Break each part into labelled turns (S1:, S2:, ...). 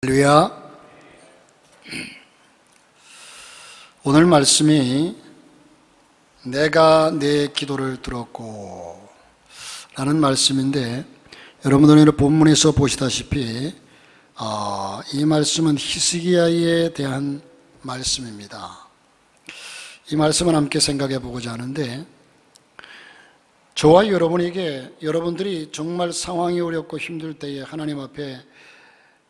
S1: 할렐루야. 오늘 말씀이 내가 내 기도를 들었고 라는 말씀인데, 여러분들은 본문에서 보시다시피 이 말씀은 히스기야에 대한 말씀입니다. 이 말씀을 함께 생각해 보고자 하는데, 저와 여러분에게 여러분들이 정말 상황이 어렵고 힘들 때에 하나님 앞에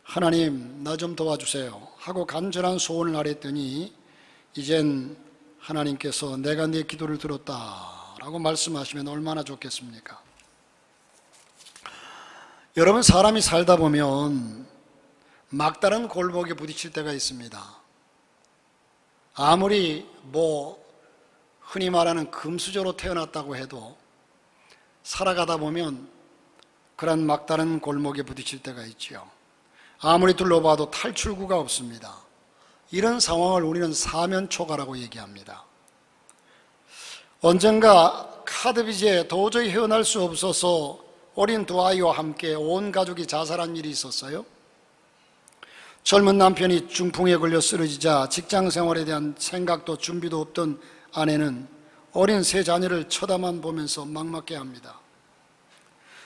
S1: 하나님 나 좀 도와주세요 하고 간절한 소원을 아뢰더니 이젠 하나님께서 내가 네 기도를 들었다 라고 말씀하시면 얼마나 좋겠습니까? 여러분, 사람이 살다 보면 막다른 골목에 부딪힐 때가 있습니다. 아무리 흔히 말하는 금수저로 태어났다고 해도 살아가다 보면 그런 막다른 골목에 부딪힐 때가 있지요. 아무리 둘러봐도 탈출구가 없습니다. 이런 상황을 우리는 사면초가라고 얘기합니다. 언젠가 카드빚에 도저히 헤어날 수 없어서 어린 두 아이와 함께 온 가족이 자살한 일이 있었어요. 젊은 남편이 중풍에 걸려 쓰러지자 직장 생활에 대한 생각도 준비도 없던 아내는 어린 세 자녀를 쳐다만 보면서 막막해합니다.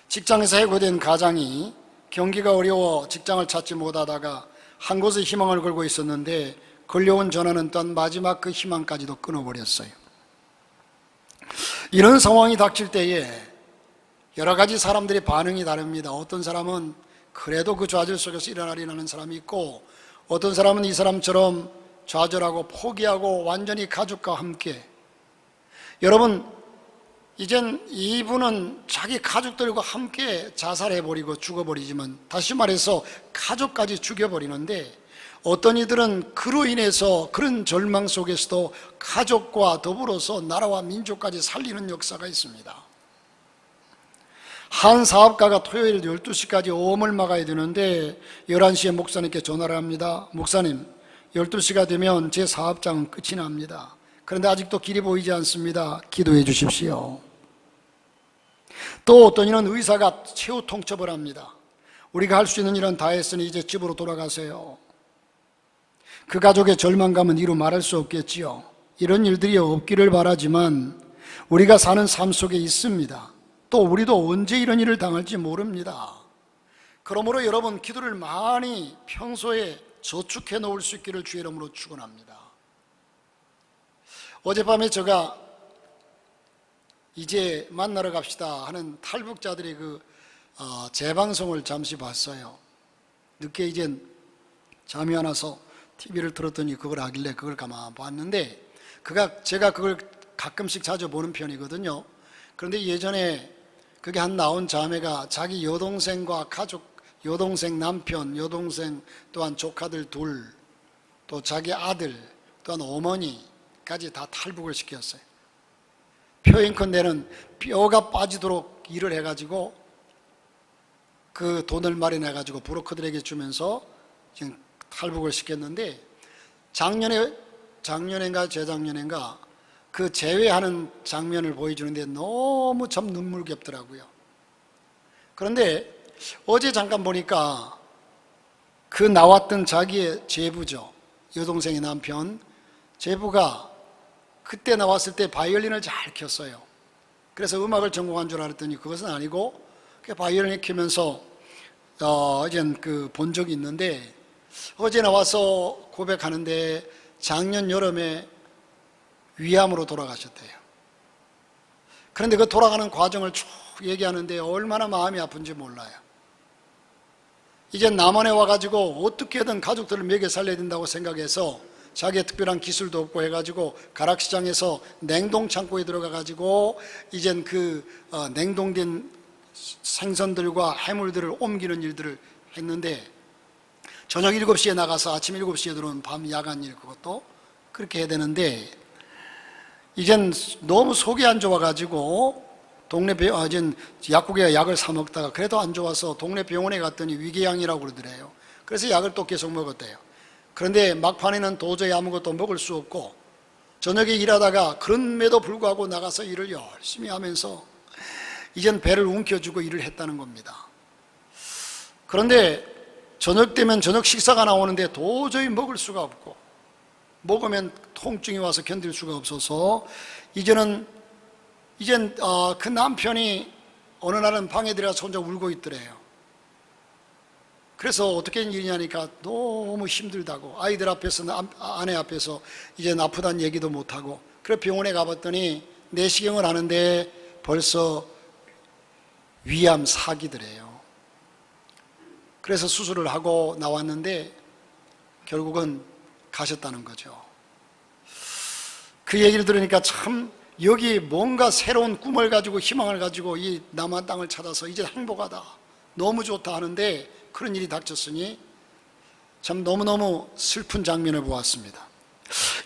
S1: 직장에서 해고된 가장이 경기가 어려워 직장을 찾지 못하다가 한 곳에 희망을 걸고 있었는데 걸려온 전화는 딴 마지막 그 희망까지도 끊어버렸어요. 이런 상황이 닥칠 때에 여러 가지 사람들의 반응이 다릅니다. 어떤 사람은 그래도 그 좌절 속에서 일어나리라는 사람이 있고, 어떤 사람은 이 사람처럼 좌절하고 포기하고 완전히 가족과 함께, 여러분, 이젠 이분은 자기 가족들과 함께 자살해버리고 죽어버리지만, 다시 말해서 가족까지 죽여버리는데, 어떤 이들은 그로 인해서 그런 절망 속에서도 가족과 더불어서 나라와 민족까지 살리는 역사가 있습니다. 한 사업가가 토요일 12시까지 어음을 막아야 되는데 11시에 목사님께 전화를 합니다. 목사님, 12시가 되면 제 사업장은 끝이 납니다. 그런데 아직도 길이 보이지 않습니다. 기도해 주십시오. 또 어떤 이는 의사가 최후 통첩을 합니다. 우리가 할 수 있는 일은 다 했으니 이제 집으로 돌아가세요. 그 가족의 절망감은 이루 말할 수 없겠지요. 이런 일들이 없기를 바라지만 우리가 사는 삶 속에 있습니다. 또 우리도 언제 이런 일을 당할지 모릅니다. 그러므로 여러분, 기도를 많이 평소에 저축해 놓을 수 있기를 주의 이름으로 축원합니다. 어젯밤에 제가 이제 만나러 갑시다 하는 탈북자들의 재방송을 잠시 봤어요. 늦게 이젠 잠이 안 와서 TV를 틀었더니 그걸 하길래 그걸 가만 봤는데, 제가 그걸 가끔씩 자주 보는 편이거든요. 그런데 예전에 그게 한 나온 자매가 자기 여동생과 가족, 여동생 남편, 여동생 또한 조카들 둘, 또 자기 아들, 또한 어머니까지 다 탈북을 시켰어요. 표현컨대는 뼈가 빠지도록 일을 해가지고 그 돈을 마련해가지고 브로커들에게 주면서 지금 탈북을 시켰는데, 작년인가 재작년인가 그 제외하는 장면을 보여주는데 너무 참 눈물겹더라고요. 그런데 어제 잠깐 보니까 그 나왔던 자기의 제부죠, 여동생의 남편 제부가 그때 나왔을 때 바이올린을 잘 켰어요. 그래서 음악을 전공한 줄 알았더니 그것은 아니고 바이올린을 켜면서 이젠 본 적이 있는데, 어제 나와서 고백하는데 작년 여름에 위암으로 돌아가셨대요. 그런데 그 돌아가는 과정을 쭉 얘기하는데 얼마나 마음이 아픈지 몰라요. 이제 남한에 와가지고 어떻게든 가족들을 먹여 살려야 된다고 생각해서 자기의 특별한 기술도 없고 해가지고 가락시장에서 냉동창고에 들어가가지고 이젠 냉동된 생선들과 해물들을 옮기는 일들을 했는데, 저녁 7시에 나가서 아침 7시에 들어오는 밤 야간 일, 그것도 그렇게 해야 되는데, 이젠 너무 속이 안 좋아가지고 동네 약국에 약을 사 먹다가 그래도 안 좋아서 동네 병원에 갔더니 위궤양이라고 그러더래요. 그래서 약을 또 계속 먹었대요. 그런데 막판에는 도저히 아무것도 먹을 수 없고 저녁에 일하다가 그럼에도 불구하고 나가서 일을 열심히 하면서 이젠 배를 움켜쥐고 일을 했다는 겁니다. 그런데 저녁 되면 저녁 식사가 나오는데 도저히 먹을 수가 없고, 먹으면 통증이 와서 견딜 수가 없어서 이제는 그 남편이 어느 날은 방에 들어가서 혼자 울고 있더래요. 그래서 어떻게 된 일이냐니까 너무 힘들다고, 아이들 앞에서, 아내 앞에서 이제 아프다는 얘기도 못하고, 그래 병원에 가봤더니 내시경을 하는데 벌써 위암 4기더래요. 그래서 수술을 하고 나왔는데 결국은 가셨다는 거죠. 그 얘기를 들으니까 참 여기 뭔가 새로운 꿈을 가지고 희망을 가지고 이 남한 땅을 찾아서 이제 행복하다, 너무 좋다 하는데 그런 일이 닥쳤으니 참 너무너무 슬픈 장면을 보았습니다.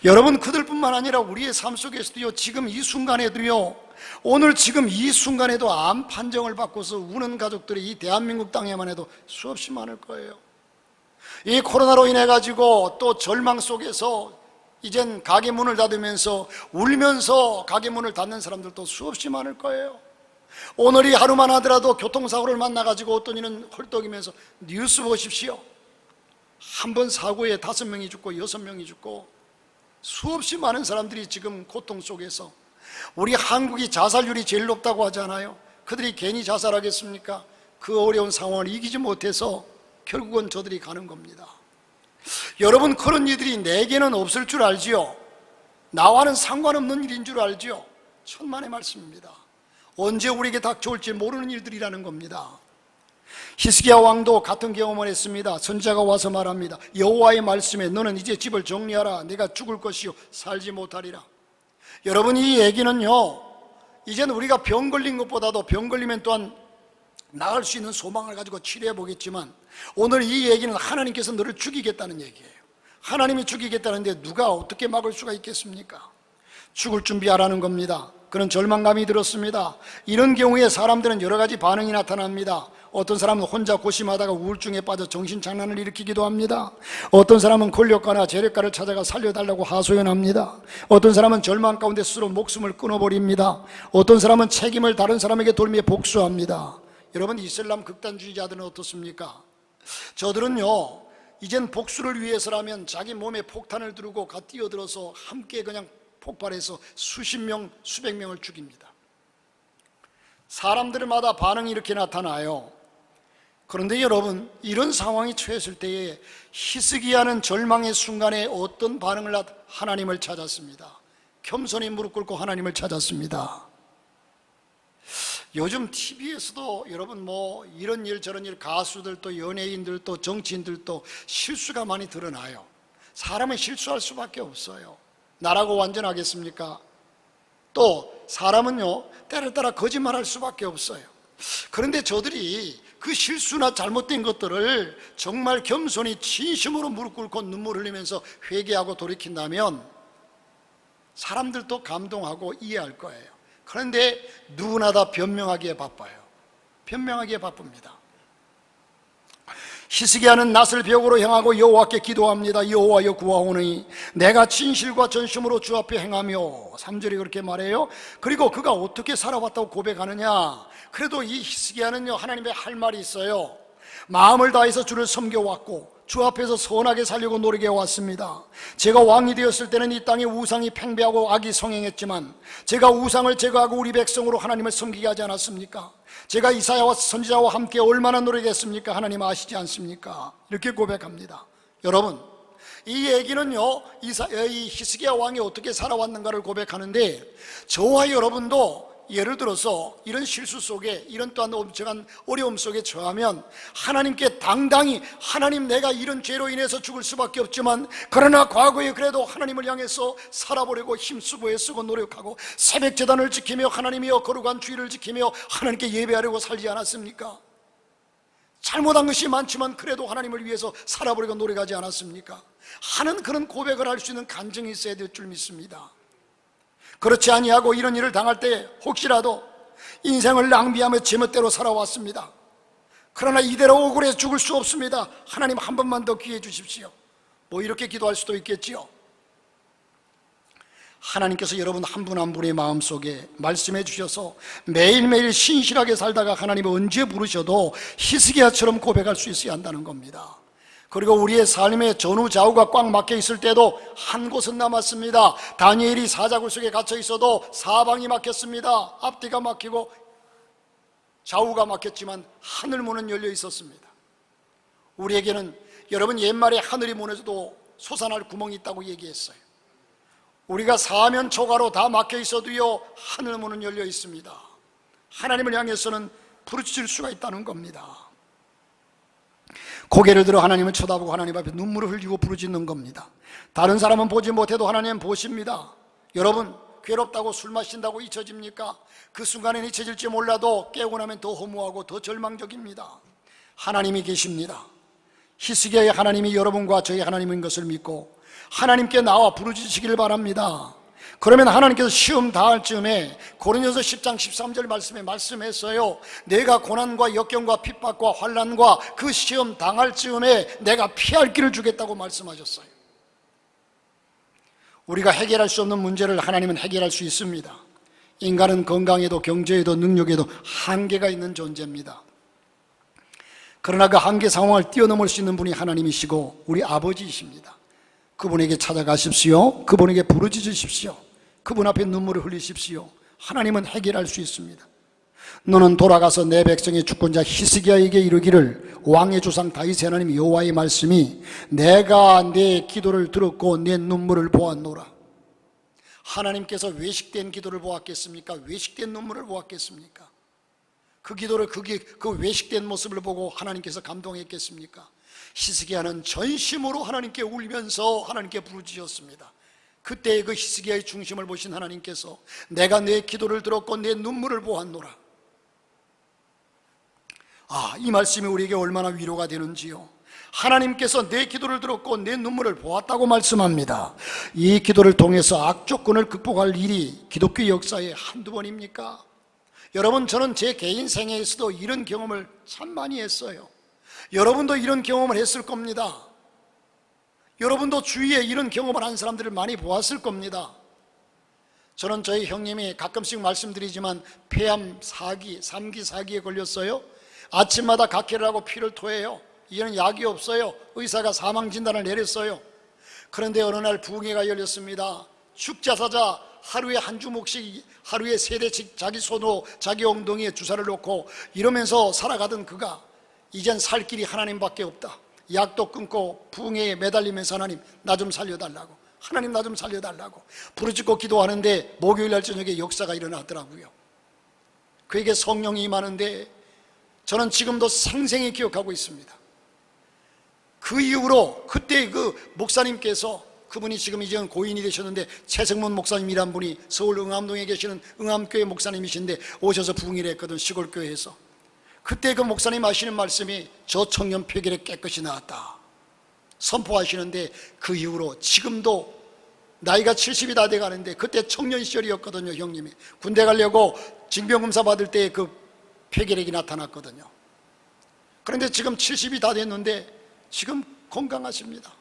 S1: 여러분, 그들뿐만 아니라 우리의 삶 속에서도요, 지금 이 순간에도요, 오늘 지금 이 순간에도 암 판정을 받고서 우는 가족들이 이 대한민국 땅에만 해도 수없이 많을 거예요. 이 코로나로 인해 가지고 또 절망 속에서 이젠 가게 문을 닫으면서 울면서 가게 문을 닫는 사람들도 수없이 많을 거예요. 오늘이 하루만 하더라도 교통사고를 만나가지고 어떤 이는 헐떡이면서 뉴스 보십시오. 한 번 사고에 5명이 죽고 6명이 죽고 수없이 많은 사람들이 지금 고통 속에서, 우리 한국이 자살률이 제일 높다고 하잖아요. 그들이 괜히 자살하겠습니까? 그 어려운 상황을 이기지 못해서 결국은 저들이 가는 겁니다. 여러분, 그런 일들이 내게는 없을 줄 알지요? 나와는 상관없는 일인 줄 알지요? 천만의 말씀입니다. 언제 우리에게 닥쳐올지 모르는 일들이라는 겁니다. 히스기야 왕도 같은 경험을 했습니다. 선지자가 와서 말합니다. 여호와의 말씀에 너는 이제 집을 정리하라. 내가 죽을 것이요 살지 못하리라. 여러분, 이 얘기는요, 이제는 우리가 병 걸린 것보다도 병 걸리면 또한 나을 수 있는 소망을 가지고 치료해 보겠지만, 오늘 이 얘기는 하나님께서 너를 죽이겠다는 얘기예요. 하나님이 죽이겠다는데 누가 어떻게 막을 수가 있겠습니까? 죽을 준비하라는 겁니다. 그런 절망감이 들었습니다. 이런 경우에 사람들은 여러 가지 반응이 나타납니다. 어떤 사람은 혼자 고심하다가 우울증에 빠져 정신장난을 일으키기도 합니다. 어떤 사람은 권력가나 재력가를 찾아가 살려달라고 하소연합니다. 어떤 사람은 절망 가운데 스스로 목숨을 끊어버립니다. 어떤 사람은 책임을 다른 사람에게 돌며 복수합니다. 여러분, 이슬람 극단주의자들은 어떻습니까? 저들은요, 이젠 복수를 위해서라면 자기 몸에 폭탄을 두르고 가 뛰어들어서 함께 그냥 폭발해서 수십 명, 수백 명을 죽입니다. 사람들마다 반응이 이렇게 나타나요. 그런데 여러분, 이런 상황이 처했을 때에 히스기야는 절망의 순간에 어떤 반응을 하나님을 찾았습니다. 겸손히 무릎 꿇고 하나님을 찾았습니다. 요즘 TV에서도 여러분 이런 일 저런 일, 가수들도 연예인들도 정치인들도 실수가 많이 드러나요. 사람은 실수할 수밖에 없어요. 나라고 완전하겠습니까? 또 사람은요, 때를 따라 거짓말할 수밖에 없어요. 그런데 저들이 그 실수나 잘못된 것들을 정말 겸손히 진심으로 무릎 꿇고 눈물 흘리면서 회개하고 돌이킨다면 사람들도 감동하고 이해할 거예요. 그런데 누구나 다 변명하기에 바빠요. 변명하기에 바쁩니다. 히스기야는 낫을 벽으로 향하고 여호와께 기도합니다. 여호와여 구하오니 내가 진실과 전심으로 주 앞에 행하며, 3절이 그렇게 말해요. 그리고 그가 어떻게 살아왔다고 고백하느냐. 그래도 이 히스기야는요, 하나님의 할 말이 있어요. 마음을 다해서 주를 섬겨왔고 주 앞에서 선하게 살려고 노력해 왔습니다. 제가 왕이 되었을 때는 이 땅에 우상이 팽배하고 악이 성행했지만 제가 우상을 제거하고 우리 백성으로 하나님을 섬기게 하지 않았습니까? 제가 이사야와 선지자와 함께 얼마나 노력했습니까? 하나님 아시지 않습니까? 이렇게 고백합니다. 여러분, 이 얘기는요, 이 히스기야 왕이 어떻게 살아왔는가를 고백하는데, 저와 여러분도 예를 들어서 이런 실수 속에, 이런 또한 엄청난 어려움 속에 처하면 하나님께 당당히, 하나님 내가 이런 죄로 인해서 죽을 수밖에 없지만 그러나 과거에 그래도 하나님을 향해서 살아보려고 힘쓰고 애쓰고 노력하고 새벽 제단을 지키며 하나님이여 거룩한 주의를 지키며 하나님께 예배하려고 살지 않았습니까? 잘못한 것이 많지만 그래도 하나님을 위해서 살아보려고 노력하지 않았습니까? 하는 그런 고백을 할 수 있는 간증이 있어야 될 줄 믿습니다. 그렇지 아니하고 이런 일을 당할 때 혹시라도 인생을 낭비하며 제멋대로 살아왔습니다. 그러나 이대로 억울해 죽을 수 없습니다. 하나님 한 번만 더 기회 주십시오. 이렇게 기도할 수도 있겠지요. 하나님께서 여러분 한 분 한 분의 마음속에 말씀해 주셔서 매일매일 신실하게 살다가 하나님을 언제 부르셔도 히스기야처럼 고백할 수 있어야 한다는 겁니다. 그리고 우리의 삶의 전후 좌우가 꽉 막혀 있을 때도 한 곳은 남았습니다. 다니엘이 사자굴 속에 갇혀 있어도 사방이 막혔습니다. 앞뒤가 막히고 좌우가 막혔지만 하늘 문은 열려 있었습니다. 우리에게는 여러분 옛말에 하늘이 무너져도 솟아날 구멍이 있다고 얘기했어요. 우리가 사면 초가로 다 막혀 있어도요, 하늘 문은 열려 있습니다. 하나님을 향해서는 부르짖을 수가 있다는 겁니다. 고개를 들어 하나님을 쳐다보고 하나님 앞에 눈물을 흘리고 부르짖는 겁니다. 다른 사람은 보지 못해도 하나님은 보십니다. 여러분, 괴롭다고 술 마신다고 잊혀집니까? 그 순간엔 잊혀질지 몰라도 깨고 나면 더 허무하고 더 절망적입니다. 하나님이 계십니다. 히스기야의 하나님이 여러분과 저희 하나님인 것을 믿고 하나님께 나와 부르짖으시기를 바랍니다. 그러면 하나님께서 시험 당할 즈음에 고린도서 10장 13절 말씀에 말씀했어요. 내가 고난과 역경과 핍박과 환난과 그 시험 당할 즈음에 내가 피할 길을 주겠다고 말씀하셨어요. 우리가 해결할 수 없는 문제를 하나님은 해결할 수 있습니다. 인간은 건강에도 경제에도 능력에도 한계가 있는 존재입니다. 그러나 그 한계 상황을 뛰어넘을 수 있는 분이 하나님이시고 우리 아버지이십니다. 그분에게 찾아가십시오. 그분에게 부르짖으십시오. 그분 앞에 눈물을 흘리십시오. 하나님은 해결할 수 있습니다. 너는 돌아가서 내 백성의 주권자 히스기야에게 이르기를, 왕의 조상 다윗의 하나님 여호와의 말씀이 내가 내 기도를 들었고 내 눈물을 보았노라. 하나님께서 외식된 기도를 보았겠습니까? 외식된 눈물을 보았겠습니까? 그 기도를 그 외식된 모습을 보고 하나님께서 감동했겠습니까? 히스기야는 전심으로 하나님께 울면서 하나님께 부르짖었습니다. 그때 그 히스기야의 중심을 보신 하나님께서 내가 내 기도를 들었고 내 눈물을 보았노라. 이 말씀이 우리에게 얼마나 위로가 되는지요. 하나님께서 내 기도를 들었고 내 눈물을 보았다고 말씀합니다. 이 기도를 통해서 악조건을 극복할 일이 기독교 역사에 한두 번입니까? 여러분, 저는 제 개인 생애에서도 이런 경험을 참 많이 했어요. 여러분도 이런 경험을 했을 겁니다. 여러분도 주위에 이런 경험을 한 사람들을 많이 보았을 겁니다. 저는 저희 형님이 가끔씩 말씀드리지만 폐암 4기, 3기, 4기에 걸렸어요. 아침마다 각혈을 하고 피를 토해요. 이제는 약이 없어요. 의사가 사망 진단을 내렸어요. 그런데 어느 날 부흥회가 열렸습니다. 축자사자 하루에 한 주먹씩 하루에 3대씩 자기 손으로 자기 엉덩이에 주사를 놓고 이러면서 살아가던 그가 이젠 살 길이 하나님밖에 없다. 약도 끊고 부흥회에 매달리면서 하나님 나 좀 살려달라고, 하나님 나 좀 살려달라고 부르짖고 기도하는데 목요일 날 저녁에 역사가 일어나더라고요. 그에게 성령이 임하는데 저는 지금도 생생히 기억하고 있습니다. 그 이후로 그때 그 목사님께서, 그분이 지금 이제 고인이 되셨는데 최승문 목사님이란 분이 서울 응암동에 계시는 응암교회 목사님이신데 오셔서 부흥회를 했거든, 시골교회에서. 그때 그 목사님 하시는 말씀이 저 청년 폐결에 깨끗이 나았다 선포하시는데, 그 이후로 지금도 나이가 70이 다 돼가는데 그때 청년 시절이었거든요. 형님이 군대 가려고 징병검사 받을 때 그 폐결핵이 나타났거든요. 그런데 지금 70이 다 됐는데 지금 건강하십니다.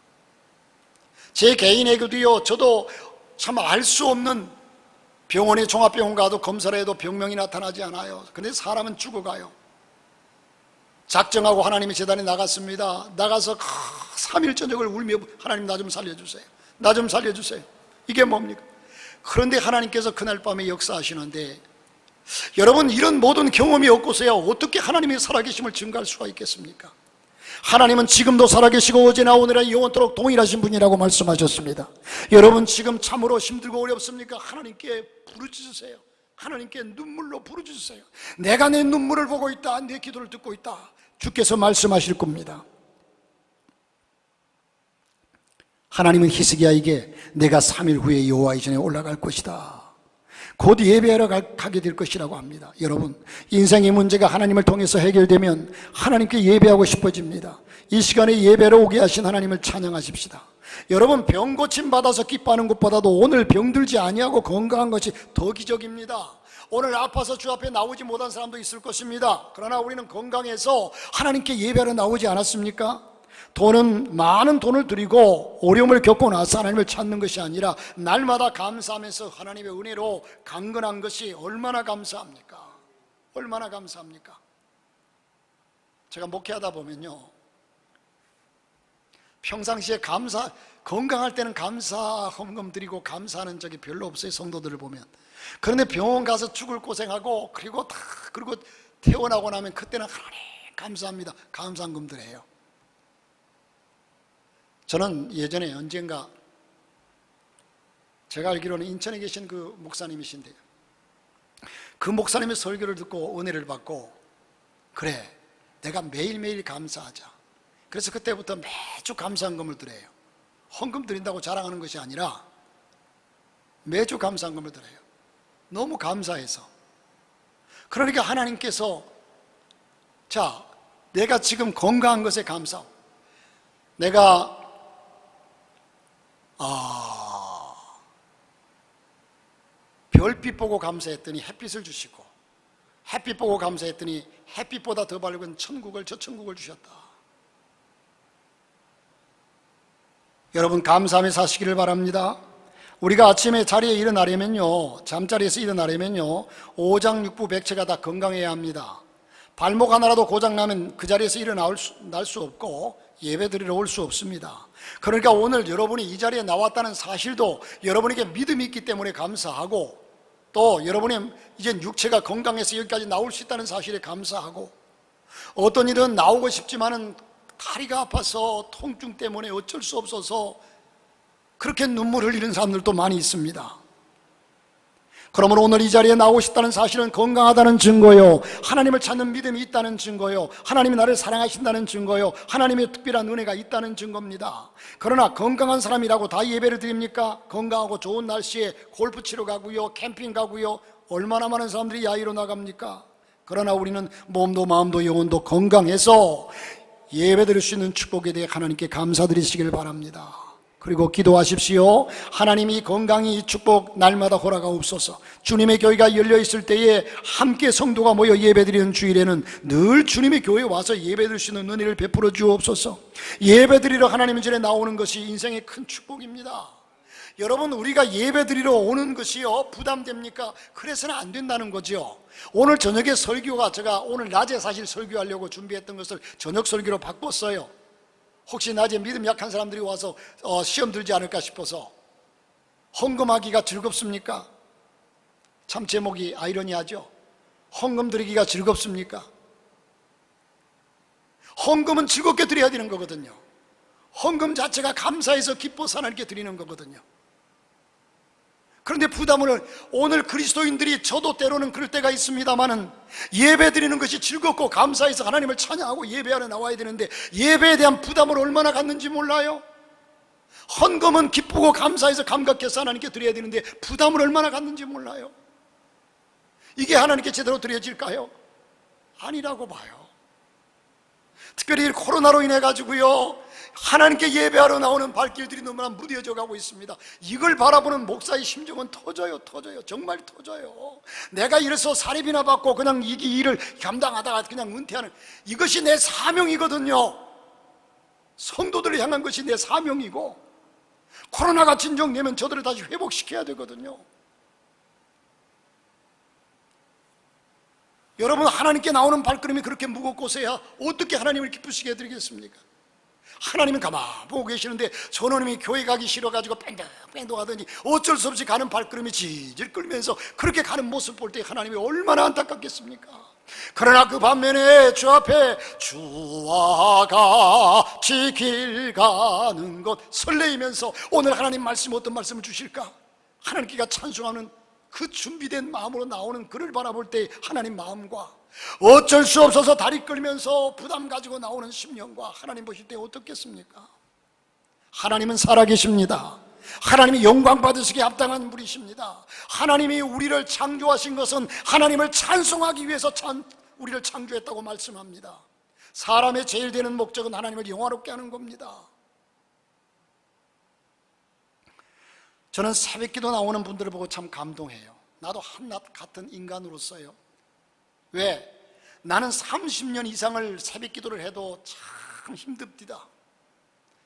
S1: 제 개인에게도요, 저도 참 알 수 없는, 병원에 종합병원 가도 검사를 해도 병명이 나타나지 않아요. 근데 사람은 죽어가요. 작정하고 하나님의 재단에 나갔습니다. 나가서 3일 저녁을 울며 하나님 나 좀 살려주세요, 나 좀 살려주세요. 이게 뭡니까? 그런데 하나님께서 그날 밤에 역사하시는데, 여러분, 이런 모든 경험이 없고서야 어떻게 하나님의 살아계심을 증거할 수가 있겠습니까? 하나님은 지금도 살아계시고 어제나 오늘나 영원토록 동일하신 분이라고 말씀하셨습니다. 여러분, 지금 참으로 힘들고 어렵습니까? 하나님께 부르짖으세요. 하나님께 눈물로 부르짖으세요. 내가 내 눈물을 보고 있다, 내 기도를 듣고 있다, 주께서 말씀하실 겁니다. 하나님은 히스기야에게 내가 3일 후에 여호와의 전에 올라갈 것이다, 곧 예배하러 가게 될 것이라고 합니다. 여러분, 인생의 문제가 하나님을 통해서 해결되면 하나님께 예배하고 싶어집니다. 이 시간에 예배로 오게 하신 하나님을 찬양하십시다. 여러분, 병 고침 받아서 기뻐하는 것보다도 오늘 병들지 아니하고 건강한 것이 더 기적입니다. 오늘 아파서 주 앞에 나오지 못한 사람도 있을 것입니다. 그러나 우리는 건강해서 하나님께 예배하러 나오지 않았습니까? 돈은 많은 돈을 들이고 어려움을 겪고 나서 하나님을 찾는 것이 아니라 날마다 감사하면서 하나님의 은혜로 강건한 것이 얼마나 감사합니까? 얼마나 감사합니까? 제가 목회하다 보면요, 평상시에 건강할 때는 감사 헌금 드리고 감사하는 적이 별로 없어요, 성도들을 보면. 그런데 병원 가서 죽을 고생하고 그리고 퇴원하고 나면 그때는 하나님 감사합니다, 감사헌금들 해요. 저는 예전에 언젠가, 제가 알기로는 인천에 계신 그 목사님이신데요, 그 목사님의 설교를 듣고 은혜를 받고, 그래, 내가 매일매일 감사하자. 그래서 그때부터 매주 감사헌금을 드려요. 헌금 드린다고 자랑하는 것이 아니라 매주 감사헌금을 드려요. 너무 감사해서. 그러니까 하나님께서, 자, 내가 지금 건강한 것에 감사하고, 내가 별빛 보고 감사했더니 햇빛을 주시고, 햇빛 보고 감사했더니 햇빛보다 더 밝은 저 천국을 주셨다. 여러분, 감사하며 사시기를 바랍니다. 우리가 아침에 자리에 일어나려면요, 잠자리에서 일어나려면요, 오장육부 백체가 다 건강해야 합니다. 발목 하나라도 고장나면 그 자리에서 날 수 없고 예배 드리러 올 수 없습니다. 그러니까 오늘 여러분이 이 자리에 나왔다는 사실도 여러분에게 믿음이 있기 때문에 감사하고, 또 여러분의 이제 육체가 건강해서 여기까지 나올 수 있다는 사실에 감사하고, 어떤 일은 나오고 싶지만은 다리가 아파서 통증 때문에 어쩔 수 없어서 그렇게 눈물 흘리는 사람들도 많이 있습니다. 그러므로 오늘 이 자리에 나오고 싶다는 사실은 건강하다는 증거요, 하나님을 찾는 믿음이 있다는 증거요, 하나님이 나를 사랑하신다는 증거요, 하나님의 특별한 은혜가 있다는 증거입니다. 그러나 건강한 사람이라고 다 예배를 드립니까? 건강하고 좋은 날씨에 골프 치러 가고요, 캠핑 가고요, 얼마나 많은 사람들이 야외로 나갑니까? 그러나 우리는 몸도 마음도 영혼도 건강해서 예배 드릴 수 있는 축복에 대해 하나님께 감사드리시길 바랍니다. 그리고 기도하십시오. 하나님이 건강이 축복 날마다 허락하옵소서. 주님의 교회가 열려있을 때에 함께 성도가 모여 예배드리는 주일에는 늘 주님의 교회에 와서 예배드릴 수 있는 은혜를 베풀어 주옵소서. 예배드리러 하나님의 전에 나오는 것이 인생의 큰 축복입니다. 여러분, 우리가 예배드리러 오는 것이요 부담됩니까? 그래서는 안 된다는 거죠. 오늘 저녁에 설교가, 제가 오늘 낮에 사실 설교하려고 준비했던 것을 저녁 설교로 바꿨어요. 혹시 낮에 믿음 약한 사람들이 와서 시험 들지 않을까 싶어서. 헌금하기가 즐겁습니까? 참 제목이 아이러니하죠. 헌금 드리기가 즐겁습니까? 헌금은 즐겁게 드려야 되는 거거든요. 헌금 자체가 감사해서 기뻐서 하나님께 드리는 거거든요. 그런데 부담을, 오늘 그리스도인들이, 저도 때로는 그럴 때가 있습니다만은, 예배 드리는 것이 즐겁고 감사해서 하나님을 찬양하고 예배하러 나와야 되는데 예배에 대한 부담을 얼마나 갖는지 몰라요. 헌금은 기쁘고 감사해서 감격해서 하나님께 드려야 되는데 부담을 얼마나 갖는지 몰라요. 이게 하나님께 제대로 드려질까요? 아니라고 봐요. 특별히 코로나로 인해 가지고요, 하나님께 예배하러 나오는 발길들이 너무나 무뎌져 가고 있습니다. 이걸 바라보는 목사의 심정은 터져요. 정말 터져요. 내가 이래서 사례비나 받고 그냥 이 일을 감당하다가 그냥 은퇴하는, 이것이 내 사명이거든요. 성도들을 향한 것이 내 사명이고, 코로나가 진정되면 저들을 다시 회복시켜야 되거든요. 여러분, 하나님께 나오는 발걸음이 그렇게 무겁고서야 어떻게 하나님을 기쁘시게 해드리겠습니까? 하나님은 가만 보고 계시는데 저놈이 교회 가기 싫어가지고 뺑덕뺑덕 하더니 어쩔 수 없이 가는 발걸음이 질질 끌면서 그렇게 가는 모습 볼 때 하나님이 얼마나 안타깝겠습니까? 그러나 그 반면에 주 앞에 주와 같이 길 가는 것 설레이면서 오늘 하나님 말씀, 어떤 말씀을 주실까? 하나님께가 찬송하는 그 준비된 마음으로 나오는 그를 바라볼 때 하나님 마음과, 어쩔 수 없어서 다리 끌면서 부담 가지고 나오는 심령과 하나님 보실 때 어떻겠습니까? 하나님은 살아계십니다. 하나님이 영광 받으시기에 합당한 분이십니다. 하나님이 우리를 창조하신 것은 하나님을 찬송하기 위해서 우리를 창조했다고 말씀합니다. 사람의 제일 되는 목적은 하나님을 영화롭게 하는 겁니다. 저는 새벽기도 나오는 분들을 보고 참 감동해요. 나도 한낱 같은 인간으로서요. 왜? 나는 30년 이상을 새벽기도를 해도 참 힘듭니다.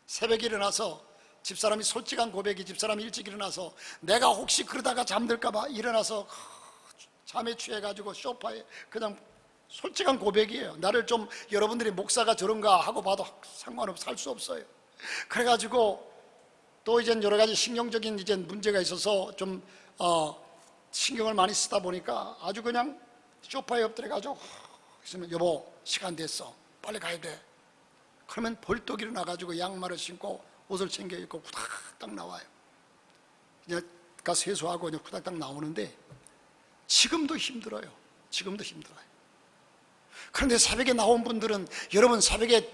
S1: 새벽에 일어나서, 집사람이 솔직한 고백이, 집사람이 일찍 일어나서 내가 혹시 그러다가 잠들까봐 일어나서 잠에 취해가지고 소파에 그냥, 솔직한 고백이에요. 나를 좀 여러분들이 목사가 저런가 하고 봐도 상관없어, 할 수 없어요. 그래가지고 또 이제 여러 가지 신경적인 이제 문제가 있어서 좀 신경을 많이 쓰다 보니까 아주 그냥 소파에 엎드려가지고 있으면 여보 시간 됐어 빨리 가야 돼. 그러면 벌떡 일어나가지고 양말을 신고 옷을 챙겨 입고 후닥닥 나와요. 그냥 가서 세수하고 그냥 후닥닥 나오는데 지금도 힘들어요. 지금도 힘들어요. 그런데 새벽에 나온 분들은 여러분 새벽에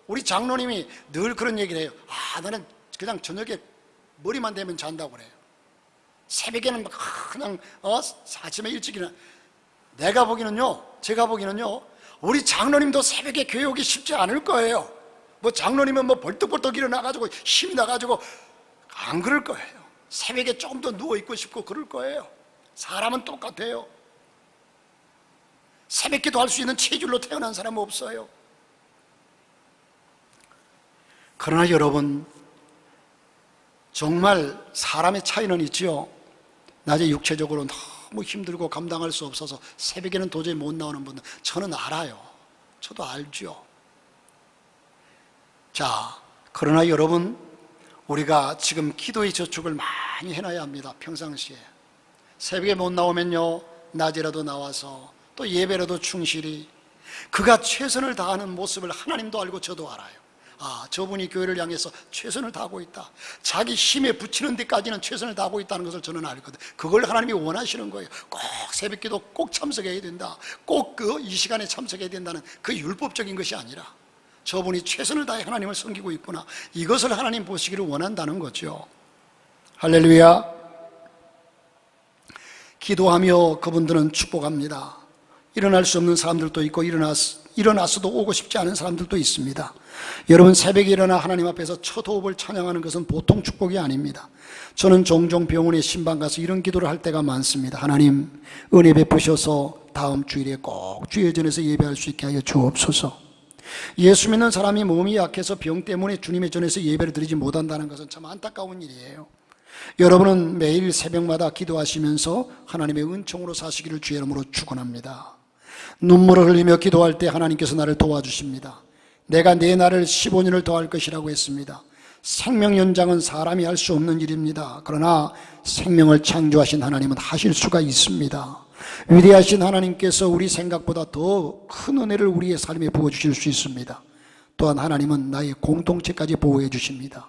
S1: 우리 장로님이 늘 그런 얘기를 해요. 나는 그냥 저녁에 머리만 대면 잔다고 그래요. 새벽에는 그냥 아침에 일찍 일어나. 제가 보기는요 우리 장로님도 새벽에 교회 오기 쉽지 않을 거예요. 뭐 장로님은 뭐 벌떡벌떡 일어나가지고 힘이 나가지고 안 그럴 거예요. 새벽에 조금 더 누워있고 싶고 그럴 거예요. 사람은 똑같아요. 새벽기도 할 수 있는 체질로 태어난 사람은 없어요. 그러나 여러분 정말 사람의 차이는 있지요. 낮에 육체적으로 너무 힘들고 감당할 수 없어서 새벽에는 도저히 못 나오는 분들 저는 알아요. 저도 알죠. 자, 그러나 여러분 우리가 지금 기도의 저축을 많이 해놔야 합니다. 평상시에 새벽에 못 나오면요 낮이라도 나와서 또 예배라도 충실히 그가 최선을 다하는 모습을 하나님도 알고 저도 알아요. 저분이 교회를 향해서 최선을 다하고 있다. 자기 힘에 붙이는 데까지는 최선을 다하고 있다는 것을 저는 알거든. 그걸 하나님이 원하시는 거예요. 꼭 새벽기도 꼭 참석해야 된다. 꼭 이 시간에 참석해야 된다는 그 율법적인 것이 아니라 저분이 최선을 다해 하나님을 섬기고 있구나. 이것을 하나님 보시기를 원한다는 거죠. 할렐루야. 기도하며 그분들은 축복합니다. 일어날 수 없는 사람들도 있고 일어나서도 오고 싶지 않은 사람들도 있습니다. 여러분 새벽에 일어나 하나님 앞에서 첫 호흡을 찬양하는 것은 보통 축복이 아닙니다. 저는 종종 병원에 신방 가서 이런 기도를 할 때가 많습니다. 하나님 은혜 베푸셔서 다음 주일에 꼭 주의 전에서 예배할 수 있게 하여 주옵소서. 예수 믿는 사람이 몸이 약해서 병 때문에 주님의 전에서 예배를 드리지 못한다는 것은 참 안타까운 일이에요. 여러분은 매일 새벽마다 기도하시면서 하나님의 은총으로 사시기를 주의 이름으로 축원합니다. 눈물을 흘리며 기도할 때 하나님께서 나를 도와주십니다. 내가 내 날을 15년을 더할 것이라고 했습니다. 생명 연장은 사람이 할 수 없는 일입니다. 그러나 생명을 창조하신 하나님은 하실 수가 있습니다. 위대하신 하나님께서 우리 생각보다 더 큰 은혜를 우리의 삶에 부어주실 수 있습니다. 또한 하나님은 나의 공동체까지 보호해 주십니다.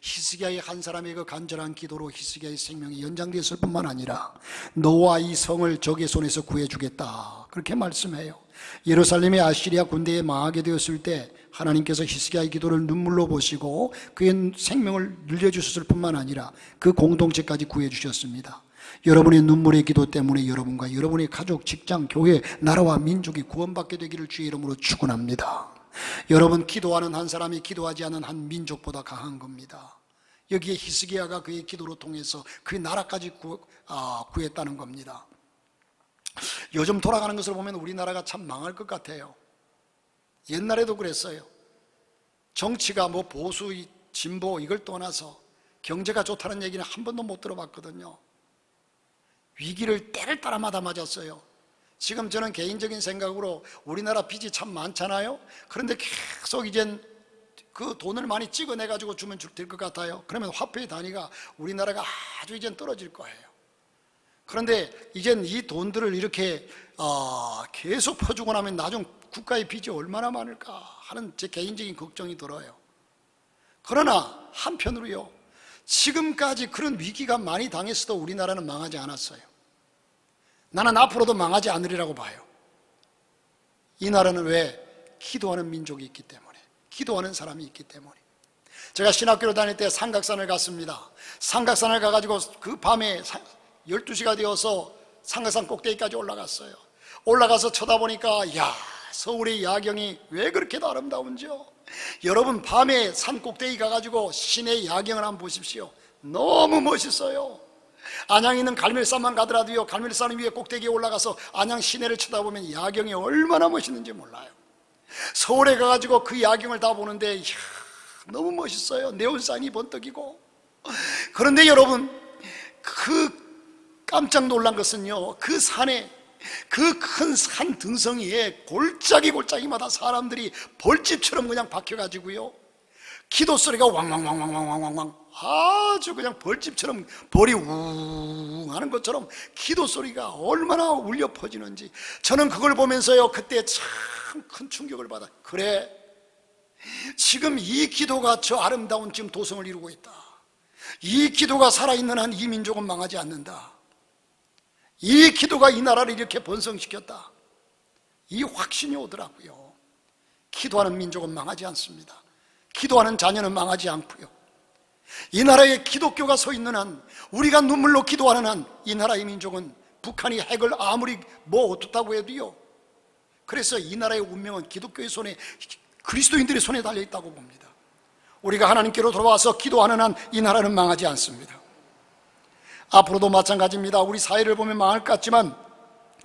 S1: 히스기야의 한 사람의 그 간절한 기도로 히스기야의 생명이 연장되었을 뿐만 아니라 너와 이 성을 적의 손에서 구해주겠다 그렇게 말씀해요. 예루살렘의 아시리아 군대에 망하게 되었을 때 하나님께서 히스기야의 기도를 눈물로 보시고 그의 생명을 늘려주셨을 뿐만 아니라 그 공동체까지 구해주셨습니다. 여러분의 눈물의 기도 때문에 여러분과 여러분의 가족, 직장, 교회, 나라와 민족이 구원받게 되기를 주의 이름으로 축원합니다. 여러분 기도하는 한 사람이 기도하지 않은 한 민족보다 강한 겁니다. 여기에 히스기야가 그의 기도로 통해서 그의 나라까지 구했다는 겁니다. 요즘 돌아가는 것을 보면 우리나라가 참 망할 것 같아요. 옛날에도 그랬어요. 정치가 뭐 보수, 진보 이걸 떠나서 경제가 좋다는 얘기는 한 번도 못 들어봤거든요. 위기를 때를 따라마다 맞았어요. 지금 저는 개인적인 생각으로 우리나라 빚이 참 많잖아요. 그런데 계속 이젠 그 돈을 많이 찍어내가지고 주면 될 것 같아요. 그러면 화폐의 단위가 우리나라가 아주 이젠 떨어질 거예요. 그런데 이젠 이 돈들을 이렇게 계속 퍼주고 나면 나중 국가의 빚이 얼마나 많을까 하는 제 개인적인 걱정이 들어요. 그러나 한편으로요, 지금까지 그런 위기가 많이 당했어도 우리나라는 망하지 않았어요. 나는 앞으로도 망하지 않으리라고 봐요. 이 나라는 왜? 기도하는 민족이 있기 때문에, 기도하는 사람이 있기 때문에. 제가 신학교를 다닐 때 삼각산을 갔습니다. 삼각산을 가가지고 그 밤에 12시가 되어서 삼각산 꼭대기까지 올라갔어요. 올라가서 쳐다보니까 야, 서울의 야경이 왜 그렇게도 아름다운지요. 여러분 밤에 산 꼭대기 가가지고 시내 야경을 한번 보십시오. 너무 멋있어요. 안양에 있는 갈멜산만 가더라도요, 갈멜산 위에 꼭대기에 올라가서 안양 시내를 쳐다보면 야경이 얼마나 멋있는지 몰라요. 서울에 가가지고 그 야경을 다 보는데 이야, 너무 멋있어요. 네온산이 번뜩이고. 그런데 여러분 그 깜짝 놀란 것은요, 그 산에 그 큰 산 등성이에 골짜기마다 사람들이 벌집처럼 그냥 박혀가지고요, 기도 소리가 왕왕왕왕왕왕왕 아주 그냥 벌집처럼 벌이 우웅 하는 것처럼 기도 소리가 얼마나 울려 퍼지는지 저는 그걸 보면서요 그때 참 큰 충격을 받아. 그래, 지금 이 기도가 저 아름다운 지금 도성을 이루고 있다. 이 기도가 살아있는 한 이 민족은 망하지 않는다. 이 기도가 이 나라를 이렇게 번성시켰다. 이 확신이 오더라고요. 기도하는 민족은 망하지 않습니다. 기도하는 자녀는 망하지 않고요. 이 나라에 기독교가 서 있는 한, 우리가 눈물로 기도하는 한 이 나라의 민족은 북한이 핵을 아무리 뭐 어떻다고 해도요, 그래서 이 나라의 운명은 기독교의 손에, 그리스도인들의 손에 달려있다고 봅니다. 우리가 하나님께로 돌아와서 기도하는 한 이 나라는 망하지 않습니다. 앞으로도 마찬가지입니다. 우리 사회를 보면 망할 것 같지만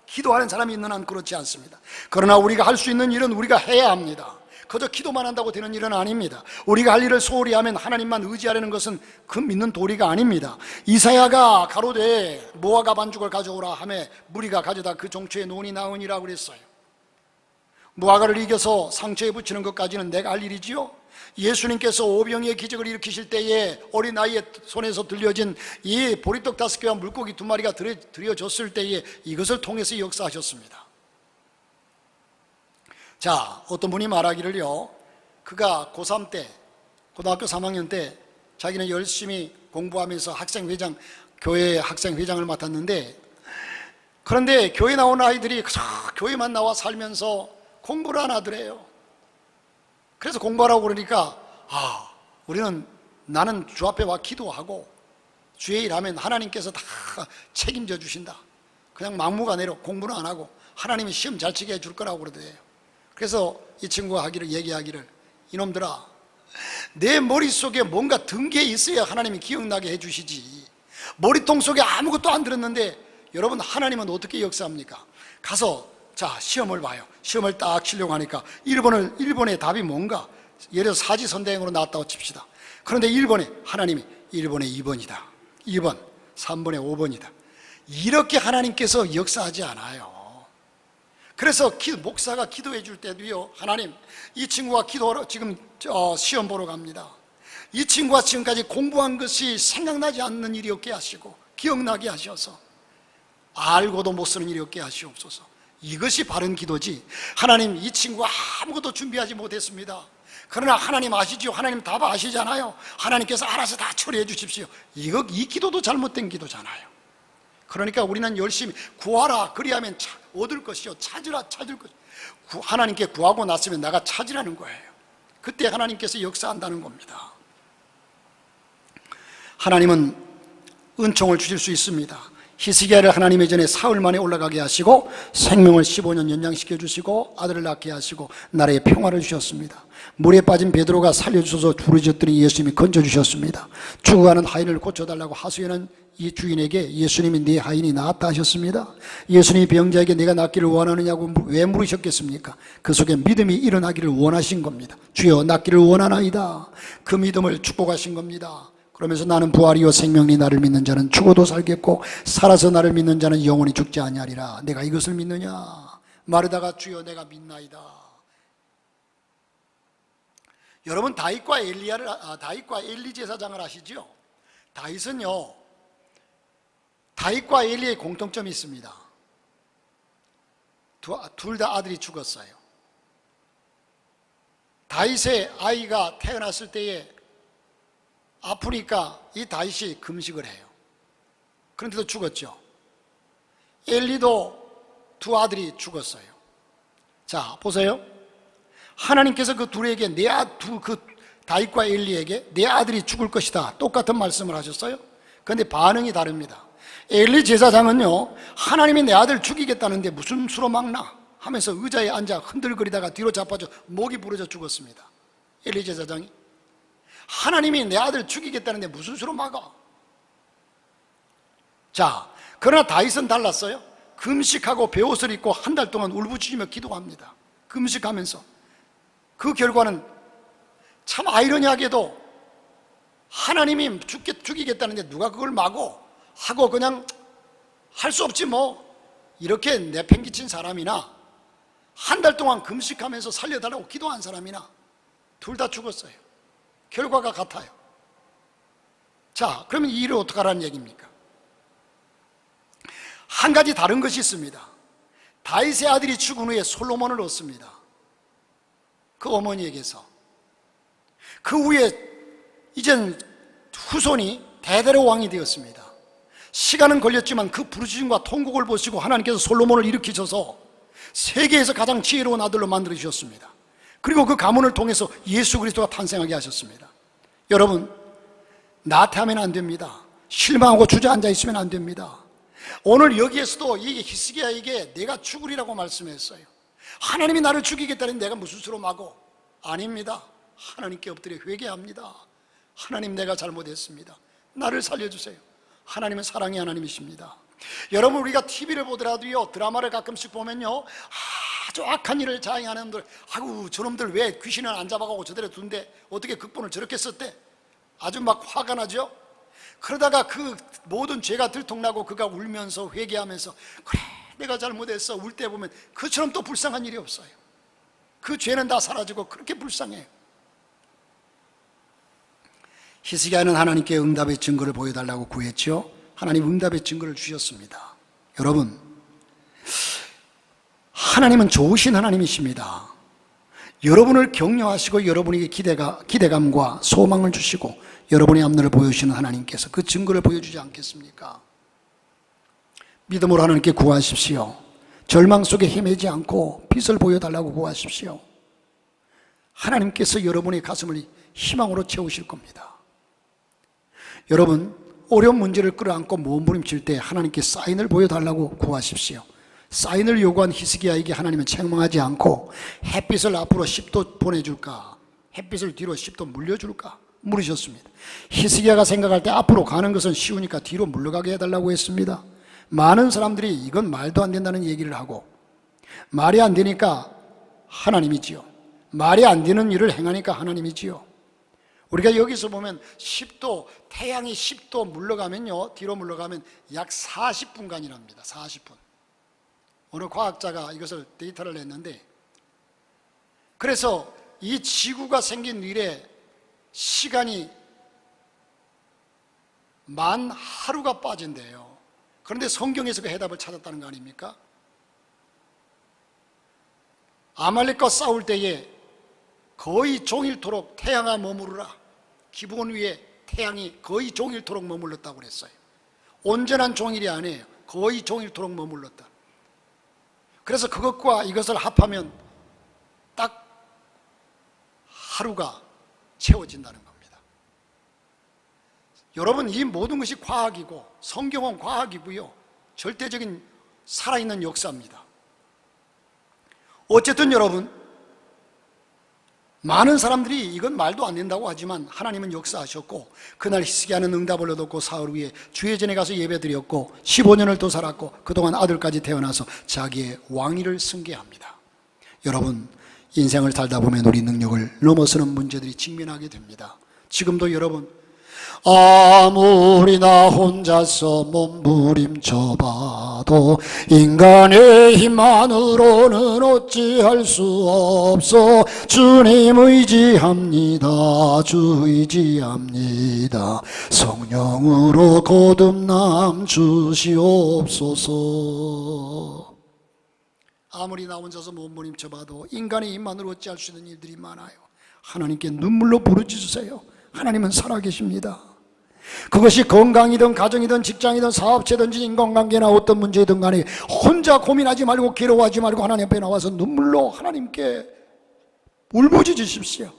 S1: 기도하는 사람이 있는 한 그렇지 않습니다. 그러나 우리가 할 수 있는 일은 우리가 해야 합니다. 그저 기도만 한다고 되는 일은 아닙니다. 우리가 할 일을 소홀히 하면 하나님만 의지하려는 것은 그 믿는 도리가 아닙니다. 이사야가 가로되 모아가 반죽을 가져오라 하매 무리가 가져다 그 종초에 논이 나으니라 그랬어요. 무화과를 이겨서 상처에 붙이는 것까지는 내가 할 일이지요. 예수님께서 오병이의 기적을 일으키실 때에 어린아이의 손에서 들려진 이 보리떡 5개와 물고기 2마리가 드려졌을 때에 이것을 통해서 역사하셨습니다. 자, 어떤 분이 말하기를요, 그가 고3 때, 고등학교 3학년 때 자기는 열심히 공부하면서 학생회장, 교회 학생회장을 맡았는데, 그런데 교회 나온 아이들이 교회만 나와 살면서 공부를 안 하더래요. 그래서 공부하라고 그러니까 나는 주 앞에 와 기도하고 주의 일하면 하나님께서 다 책임져 주신다. 그냥 막무가내로 공부는 안 하고 하나님이 시험 잘 치게 해줄 거라고 그러더래요. 그래서 이 친구가 얘기하기를, 이놈들아, 내 머릿속에 뭔가 든 게 있어야 하나님이 기억나게 해주시지. 머리통 속에 아무것도 안 들었는데 여러분, 하나님은 어떻게 역사합니까? 가서 자, 시험을 봐요. 시험을 딱 치려고 하니까 1번의 답이 뭔가, 예를 들어서 사지선다형으로 나왔다고 칩시다. 그런데 1번에 하나님이 1번에 2번이다, 2번, 3번에 5번이다. 이렇게 하나님께서 역사하지 않아요. 그래서 목사가 기도해 줄 때도요, 하나님, 이 친구가 지금 시험 보러 갑니다. 이 친구가 지금까지 공부한 것이 생각나지 않는 일이 없게 하시고 기억나게 하셔서 알고도 못 쓰는 일이 없게 하시옵소서. 이것이 바른 기도지. 하나님, 이 친구가 아무것도 준비하지 못했습니다. 그러나 하나님 아시죠? 하나님 답 아시잖아요. 하나님께서 알아서 다 처리해 주십시오. 이 기도도 잘못된 기도잖아요. 그러니까 우리는 열심히 구하라, 그리하면 얻을 것이요, 찾으라, 찾을 것. 하나님께 구하고 났으면 내가 찾으라는 거예요. 그때 하나님께서 역사한다는 겁니다. 하나님은 은총을 주실 수 있습니다. 히스기야를 하나님의 전에 사흘 만에 올라가게 하시고 생명을 15년 연장시켜 주시고 아들을 낳게 하시고 나라에 평화를 주셨습니다. 물에 빠진 베드로가 살려주셔서 부르짖었더니 예수님이 건져주셨습니다. 죽어가는 하인을 고쳐달라고 하소연한 이 주인에게 예수님이 네 하인이 나았다 하셨습니다. 예수님이 병자에게 내가 낫기를 원하느냐고 왜 물으셨겠습니까? 그 속에 믿음이 일어나기를 원하신 겁니다. 주여, 낫기를 원하나이다. 그 믿음을 축복하신 겁니다. 그러면서 나는 부활이요 생명이, 나를 믿는 자는 죽어도 살겠고 살아서 나를 믿는 자는 영원히 죽지 아니하리라. 내가 이것을 믿느냐? 마르다가 주여 내가 믿나이다. 여러분, 다윗과 엘리 제사장을 아시죠? 다윗은요, 다윗과 엘리의 공통점이 있습니다. 둘 다 아들이 죽었어요. 다윗의 아이가 태어났을 때에 아프니까 이 다윗이 금식을 해요. 그런데도 죽었죠. 엘리도 두 아들이 죽었어요. 자, 보세요. 하나님께서 그 둘에게 그 다윗과 엘리에게 내 아들이 죽을 것이다, 똑같은 말씀을 하셨어요. 그런데 반응이 다릅니다. 엘리 제사장은요, 하나님이 내 아들 죽이겠다는데 무슨 수로 막나 하면서 의자에 앉아 흔들거리다가 뒤로 자빠져 목이 부러져 죽었습니다. 엘리 제사장이 하나님이 내 아들 죽이겠다는데 무슨 수로 막아? 자, 그러나 다윗은 달랐어요. 금식하고 베옷을 입고 한 달 동안 울부짖으며 기도합니다. 금식하면서. 그 결과는 참 아이러니하게도 하나님이 죽이겠다는데 누가 그걸 막어? 하고 그냥 할 수 없지 뭐, 이렇게 내팽개친 사람이나 한 달 동안 금식하면서 살려달라고 기도한 사람이나 둘 다 죽었어요. 결과가 같아요. 자, 그러면 이 일을 어떻게 하라는 얘기입니까? 한 가지 다른 것이 있습니다. 다윗의 아들이 죽은 후에 솔로몬을 얻습니다. 그 어머니에게서. 그 후에 이젠 후손이 대대로 왕이 되었습니다. 시간은 걸렸지만 그 부르짖음과 통곡을 보시고 하나님께서 솔로몬을 일으키셔서 세계에서 가장 지혜로운 아들로 만들어 주셨습니다. 그리고 그 가문을 통해서 예수 그리스도가 탄생하게 하셨습니다. 여러분, 나태하면 안 됩니다. 실망하고 주저앉아 있으면 안 됩니다. 오늘 여기에서도 이 히스기야에게 내가 죽으리라고 말씀했어요. 하나님이 나를 죽이겠다니 내가 무슨 수로 마고? 아닙니다. 하나님께 엎드려 회개합니다. 하나님, 내가 잘못했습니다. 나를 살려주세요. 하나님은 사랑의 하나님이십니다. 여러분, 우리가 TV를 보더라도요, 드라마를 가끔씩 보면요, 아주 악한 일을 자행하는 놈들, 아이고 저놈들 왜 귀신을 안 잡아가고 저대로 둔데 어떻게 극본을 저렇게 썼대? 아주 막 화가 나죠. 그러다가 그 모든 죄가 들통나고 그가 울면서 회개하면서 그래 내가 잘못했어 울 때 보면 그처럼 또 불쌍한 일이 없어요. 그 죄는 다 사라지고 그렇게 불쌍해요. 히스기야는 하나님께 응답의 증거를 보여달라고 구했죠. 하나님 응답의 증거를 주셨습니다. 여러분, 하나님은 좋으신 하나님이십니다. 여러분을 격려하시고 여러분에게 기대감과 소망을 주시고 여러분의 앞날을 보여주시는 하나님께서 그 증거를 보여주지 않겠습니까? 믿음으로 하나님께 구하십시오. 절망 속에 헤매지 않고 빛을 보여달라고 구하십시오. 하나님께서 여러분의 가슴을 희망으로 채우실 겁니다. 여러분, 어려운 문제를 끌어안고 몸부림칠 때 하나님께 사인을 보여달라고 구하십시오. 사인을 요구한 히스기야에게 하나님은 책망하지 않고 햇빛을 앞으로 10도 보내줄까, 햇빛을 뒤로 10도 물려줄까 물으셨습니다. 히스기야가 생각할 때 앞으로 가는 것은 쉬우니까 뒤로 물러가게 해달라고 했습니다. 많은 사람들이 이건 말도 안 된다는 얘기를 하고, 말이 안 되니까 하나님이지요, 말이 안 되는 일을 행하니까 하나님이지요. 우리가 여기서 보면 10도, 태양이 10도 물러가면요, 뒤로 물러가면 약 40분간이랍니다. 40분. 어느 과학자가 이것을 데이터를 냈는데, 그래서 이 지구가 생긴 이래 시간이 만 하루가 빠진대요. 그런데 성경에서 그 해답을 찾았다는 거 아닙니까? 아말렉과 싸울 때에 거의 종일토록 태양아 머무르라, 기본 위에 태양이 거의 종일토록 머물렀다고 그랬어요. 온전한 종일이 아니에요. 거의 종일토록 머물렀다. 그래서 그것과 이것을 합하면 딱 하루가 채워진다는 겁니다. 여러분, 이 모든 것이 과학이고 성경은 과학이고요, 절대적인 살아있는 역사입니다. 어쨌든 여러분, 많은 사람들이 이건 말도 안 된다고 하지만 하나님은 역사하셨고, 그날 히스기야는 응답을 얻었고 사흘 후에 주의 전에 가서 예배드렸고 15년을 더 살았고 그동안 아들까지 태어나서 자기의 왕위를 승계합니다. 여러분, 인생을 살다 보면 우리 능력을 넘어서는 문제들이 직면하게 됩니다. 지금도 여러분, 아무리 나 혼자서 몸부림쳐봐도 인간의 힘만으로는 어찌할 수 없어. 주님 의지합니다. 주 의지합니다. 성령으로 거듭남 주시옵소서. 아무리 나 혼자서 몸부림쳐봐도 인간의 힘만으로 어찌할 수 있는 일들이 많아요. 하나님께 눈물로 부르짖으세요. 하나님은 살아계십니다. 그것이 건강이든 가정이든 직장이든 사업체든지 인간관계나 어떤 문제든 간에 혼자 고민하지 말고 괴로워하지 말고 하나님 앞에 나와서 눈물로 하나님께 울부짖으십시오.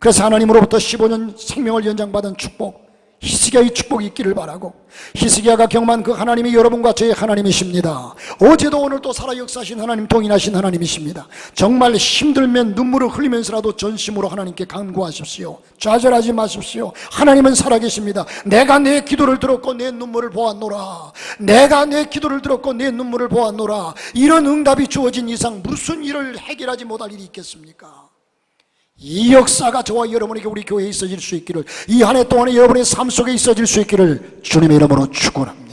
S1: 그래서 하나님으로부터 15년 생명을 연장받은 축복, 히스기야의 축복이 있기를 바라고, 히스기야가 경험한 그 하나님이 여러분과 저의 하나님이십니다. 어제도 오늘도 살아 역사하신 하나님, 동일하신 하나님이십니다. 정말 힘들면 눈물을 흘리면서라도 전심으로 하나님께 간구하십시오. 좌절하지 마십시오. 하나님은 살아계십니다. 내가 내 기도를 들었고 내 눈물을 보았노라. 내가 내 기도를 들었고 내 눈물을 보았노라. 이런 응답이 주어진 이상 무슨 일을 해결하지 못할 일이 있겠습니까? 이 역사가 저와 여러분에게 우리 교회에 있어질 수 있기를, 이 한 해 동안에 여러분의 삶 속에 있어질 수 있기를 주님의 이름으로 축원합니다.